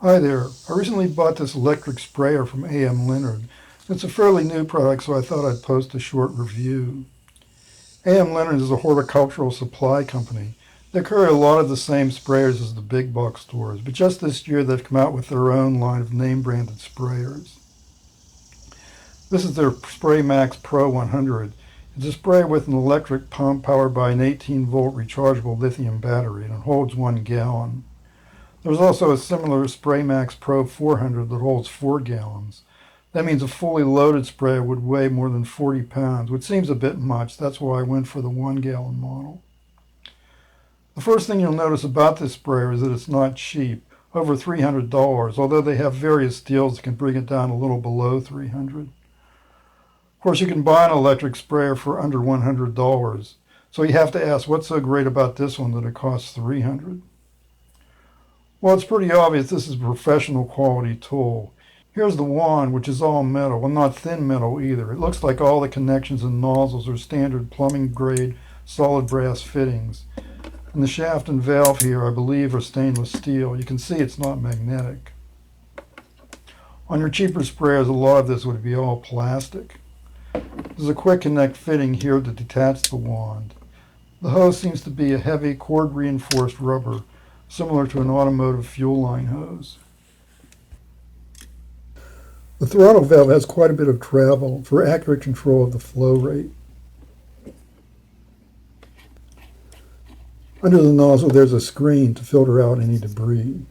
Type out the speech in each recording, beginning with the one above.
Hi there. I recently bought this electric sprayer from AM Leonard. It's a fairly new product, so I thought I'd post a short review. AM Leonard is a horticultural supply company. They carry a lot of the same sprayers as the big box stores, but just this year they've come out with their own line of name-branded sprayers. This is their SprayMax Pro100. It's a sprayer with an electric pump powered by an 18-volt rechargeable lithium battery, and it holds 1 gallon. There's also a similar SprayMax Pro400 that holds 4 gallons. That means a fully loaded sprayer would weigh more than 40 pounds, which seems a bit much. That's why I went for the 1 gallon model. The first thing you'll notice about this sprayer is that it's not cheap, over $300, although they have various deals that can bring it down a little below $300. Of course, you can buy an electric sprayer for under $100, so you have to ask, what's so great about this one that it costs $300? Well, it's pretty obvious this is a professional quality tool. Here's the wand, which is all metal. Well, not thin metal either. It looks like all the connections and nozzles are standard plumbing grade solid brass fittings. And the shaft and valve here, I believe, are stainless steel. You can see it's not magnetic. On your cheaper sprayers, a lot of this would be all plastic. There's a quick connect fitting here to detach the wand. The hose seems to be a heavy cord reinforced rubber, similar to an automotive fuel line hose. The throttle valve has quite a bit of travel for accurate control of the flow rate. Under the nozzle there's a screen to filter out any debris.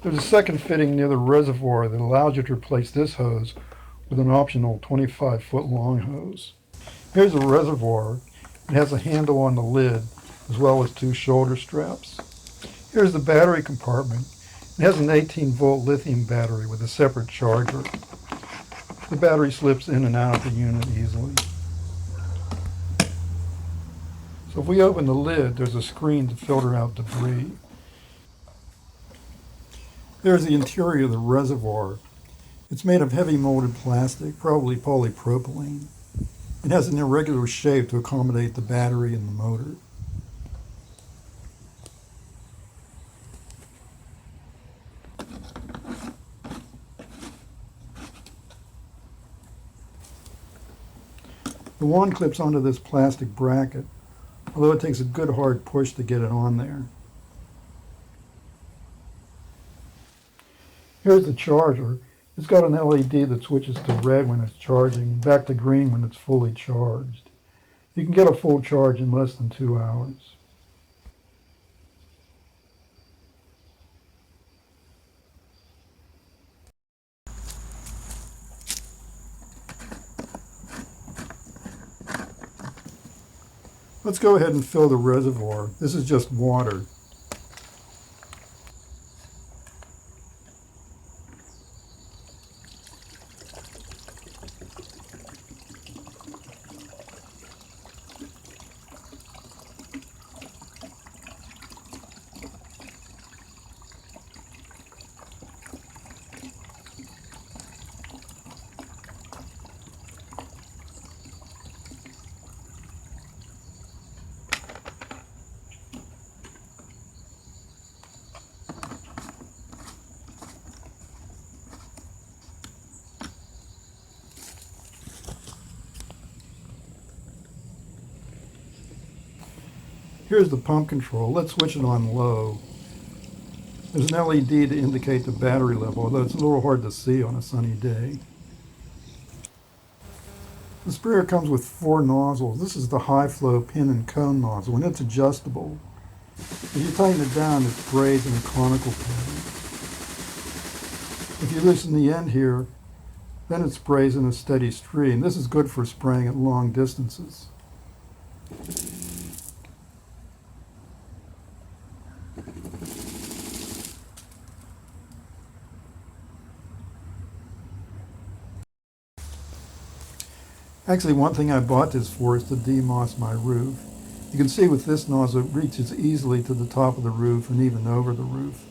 There's a second fitting near the reservoir that allows you to replace this hose with an optional 25-foot long hose. Here's a reservoir. It has a handle on the lid as well as 2 shoulder straps. Here's the battery compartment. It has an 18-volt lithium battery with a separate charger. The battery slips in and out of the unit easily. So if we open the lid, there's a screen to filter out debris. There's the interior of the reservoir. It's made of heavy molded plastic, probably polypropylene. It has an irregular shape to accommodate the battery and the motor. The wand clips onto this plastic bracket, although it takes a good hard push to get it on there. Here's the charger. It's got an LED that switches to red when it's charging and back to green when it's fully charged. You can get a full charge in less than 2 hours. Let's go ahead and fill the reservoir. This is just water. Here's the pump control. Let's switch it on low. There's an LED to indicate the battery level, although it's a little hard to see on a sunny day. The sprayer comes with 4 nozzles. This is the high flow pin and cone nozzle, and it's adjustable. If you tighten it down, it sprays in a conical pattern. If you loosen the end here, then it sprays in a steady stream. This is good for spraying at long distances. Actually, one thing I bought this for is to demoss my roof. You can see with this nozzle it reaches easily to the top of the roof and even over the roof.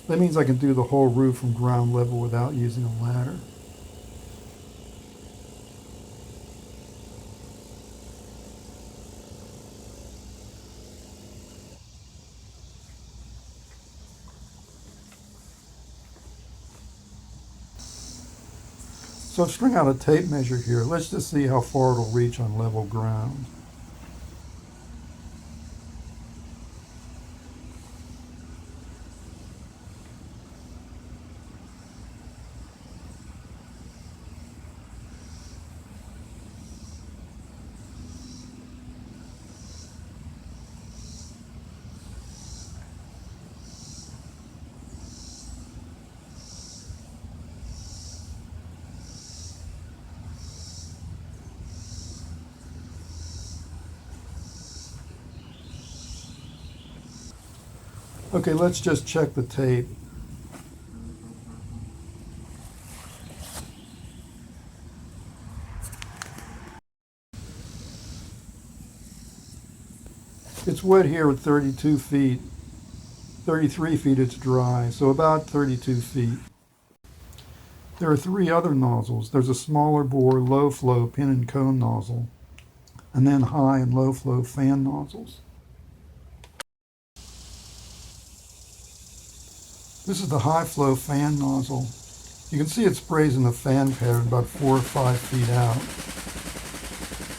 That means I can do the whole roof from ground level without using a ladder. So I've strung out a tape measure here. Let's just see how far it'll reach on level ground. Okay, let's just check the tape. It's wet here at 32 feet. 33 feet it's dry, so about 32 feet. There are 3 other nozzles. There's a smaller bore low flow pin and cone nozzle, and then high and low flow fan nozzles. This is the high flow fan nozzle. You can see it sprays in the fan pattern about 4 or 5 feet out.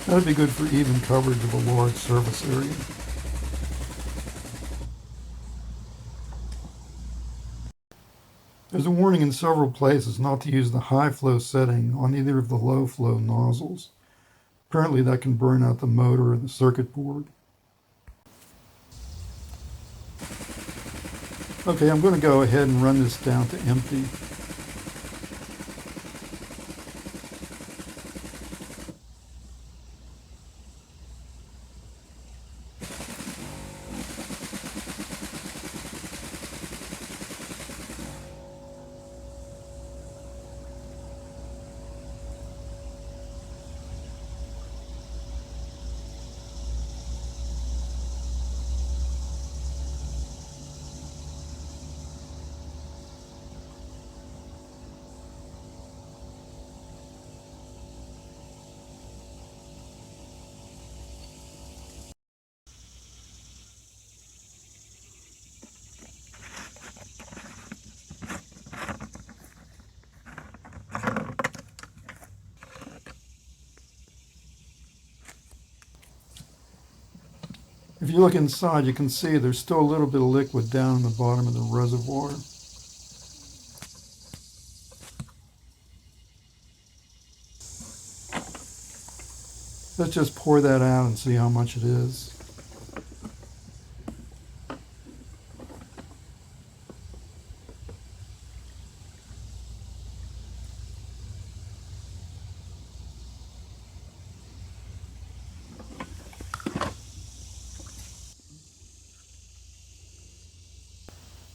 That'd be good for even coverage of a large surface area. There's a warning in several places not to use the high flow setting on either of the low flow nozzles. Apparently that can burn out the motor or the circuit board. Okay, I'm going to go ahead and run this down to empty. If you look inside, you can see there's still a little bit of liquid down in the bottom of the reservoir. Let's just pour that out and see how much it is.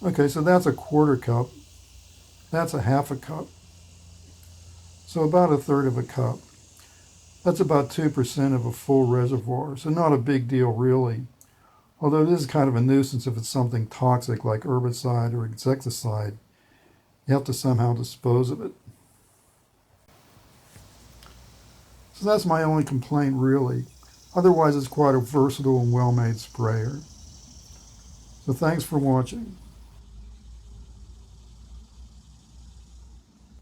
Okay, so that's a 1/4 cup. That's a 1/2 cup. So about 1/3 of a cup. That's about 2% of a full reservoir, so not a big deal really. Although this is kind of a nuisance if it's something toxic like herbicide or insecticide. You have to somehow dispose of it. So that's my only complaint really. Otherwise it's quite a versatile and well-made sprayer. So thanks for watching.